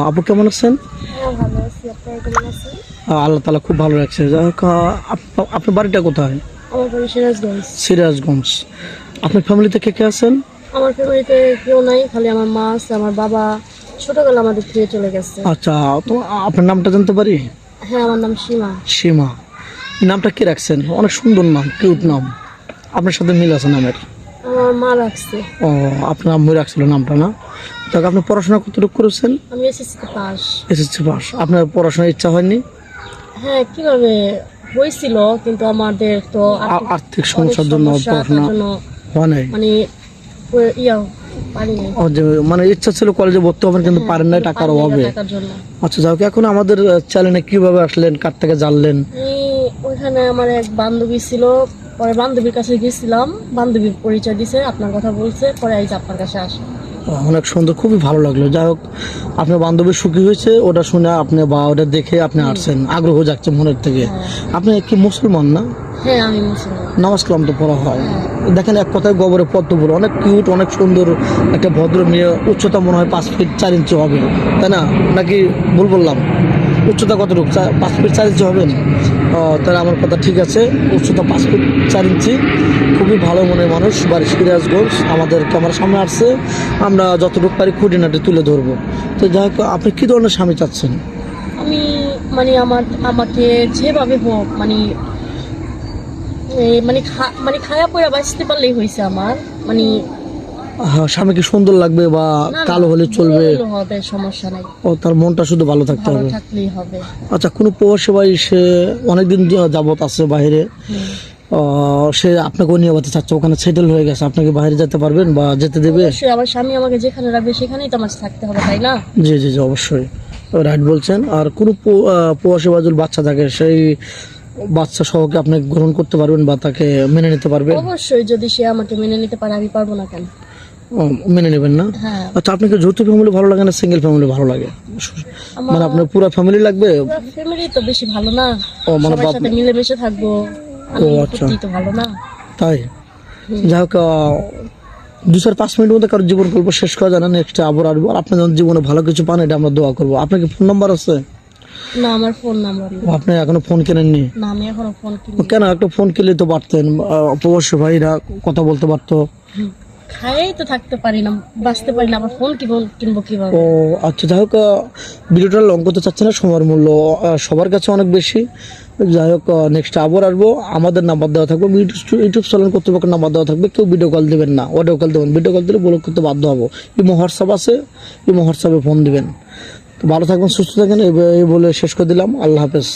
আপু কেমন আছেন? হ্যাঁ, ভালো আছি। আপনারা কেমন আছেন? আল্লাহ তাআলা খুব ভালো রাখছে। যাই হোক, আপনার বাড়িটা কোথায়? আমার বাড়ি সিরাজগঞ্জ। সিরাজগঞ্জ। আপনার ফ্যামিলিতে কে কে আছেন? আমার ফ্যামিলিতে কেউ নাই, খালি আমার মা আছে। আমার বাবা ছোটবেলা আমাদের থেকে চলে গেছে। আচ্ছা, তো আপনার নামটা জানতে পারি? হ্যাঁ, আমার নাম সীমা। সীমা। এই নামটা কে রাখছেন? অনেক সুন্দর নাম, কিউট নাম। আপনার সাথে মিল আছে নামের। আমার মা রাখছে। ও, আপনার আম্মু রাখছিল নামটা না? যাক, আপনি পড়াশোনা কতটুকু করেছেন? আমি এসএসসি পাস। SSC pass. আপনার পড়াশোনার ইচ্ছা হয়নি? হ্যাঁ, কিভাবে হয়েছিল, কিন্তু আমাদের তো আর্থিক সমস্যার জন্য পড়াশোনা হয় নাই। মানে পারি নাই। ও, যে মানে ইচ্ছা ছিল কলেজে ভর্তি হবেন, কিন্তু পারেন না টাকার অভাবে। টাকার জন্য। আচ্ছা, যাই হোক, এখন আমাদের চ্যানেলে কিভাবে আসলেন, কার থেকে জানলেন? ওইখানে আমার এক বান্ধবী ছিল, পরে বান্ধবীর কাছে গেছিলাম, বান্ধবী পরিচয় দিছে, আপনার কথা বলছে, পরে এই যে আপনার কাছে আসে। অনেক সুন্দর, খুবই ভালো লাগলো। যাই হোক, আপনার বান্ধবী সুখী হয়েছে ওটা শুনে, আপনি বা ওটা দেখে আপনি আসছেন, আগ্রহ যাচ্ছে মনের থেকে। আপনি কি মুসলমান না? হ্যাঁ, আমি মুসলমান। নামাজ কালাম তো পড়া হয়। দেখেন, এক কথায় গোবরে পদ্ম ফুল, অনেক কিউট, অনেক সুন্দর একটা ভদ্র মেয়ে। উচ্চতা মনে হয় 5 ফিট 4 ইঞ্চি হবে, তাই না? নাকি ভুল বললাম? উচ্চতা কতটুকু? 5 ফিট 4 ইঞ্চি হবেন? তাহলে আমার কথা ঠিক আছে। উচ্চতা 5 ফিট 4 ইঞ্চি, খুবই ভালো মনের মানুষ। বাড়ি সিরাজগঞ্জ। আমাদের ক্যামেরার সামনে আসছে, আমরা যতটুকু পারি খুঁটিনাটি তুলে ধরবো। তো যাই হোক, আপনি কী ধরনের স্বামী চাচ্ছেন? আমি মানে আমাকে যেভাবে হোক, মানে মানে খায়া পয়রা বাঁচতে পারলেই হয়েছে আমার। মানে হ্যাঁ, স্বামী কি সুন্দর লাগবে বা কালো হলে চলবে? হবে, সমস্যা নাই। ও, তার মনটা শুধু ভালো থাকতে ভালো হবে। থাকলেই হবে। আচ্ছা, কোনো প্রবাসী ভাই সে অনেকদিন যাবত আছে বাইরে, সে আপনাকে নিয়ে যেতে চাচ্ছে, ওখানে সেটেল হয়ে গেছে, আপনাকে বাইরে যেতে পারবেন বা যেতে দেবে? অবশ্যই, আমার স্বামী আমাকে যেখানে রাখবে সেখানেই তো আমার থাকতে হবে, তাই না? জি জি জি, অবশ্যই রাইট বলছেন। আর কোনো প্রবাসী বাজুর বাচ্চা থাকে, সেই বাচ্চা সহকে আপনি গ্রহণ করতে পারবেন বা তাকে মেনে নিতে পারবেন? অবশ্যই, যদি সে আমাকে মেনে নিতে পারে, আমি পারবো না কেন? মেনে নেবেন না? হ্যাঁ। আচ্ছা, আপনাকে যৌথ ফ্যামিলি ভালো লাগে না সিঙ্গেল ফ্যামিলি ভালো লাগে? মানে আপনার পুরো ফ্যামিলি লাগবে? ফ্যামিলি তো বেশি ভালো না? মানে সবার সাথে মিলেমিশে থাকবো, আচ্ছা, তো ভালো না? তাই? যাই হোক, 2-5 মিনিটের মধ্যে কারো জীবন গল্প শেষ করা যায় না। নেক্সট আবার আসবো। আর আপনি যখন জীবনে ভালো কিছু পান, এটা আমরা দোয়া করবো। আপনার কি ফোন নাম্বার আছে? না, আমার ফোন নাম্বার নেই। আপনি এখনো ফোন কেনেননি? না, আমি এখনো ফোন কিনি। কেন? একটা ফোন কিনলে তো পারতেন, প্রবাসী ভাইরা কথা বলতে পারতো। খাই তো থাকতে পারি না, বাঁচতে পারি না, আবার ফোন কিনবো কিভাবে? ও আচ্ছা, যাই হোক, ভিডিওটা লং করতে চাচ্ছি না, সময়ের মূল্য সবার কাছে অনেক বেশি। যাই হোক, নেক্সট আবার আসবো। আমাদের নাম্বার দেওয়া থাকবে, ইউটিউব চ্যানেল কর্তৃপক্ষের নাম্বার দেওয়া থাকবে। কেউ ভিডিও কল দিবেন না, অডিও কল দেবেন। ভিডিও কল দিলে ব্লক করতে বাধ্য হবো। ইমো হোয়াটসঅ্যাপ আছে, ইমো হোয়াটসঅ্যাপে ফোন দিবেন। তো ভালো থাকবেন, সুস্থ থাকেন, এই বলে শেষ করে দিলাম। আল্লাহ হাফেজ।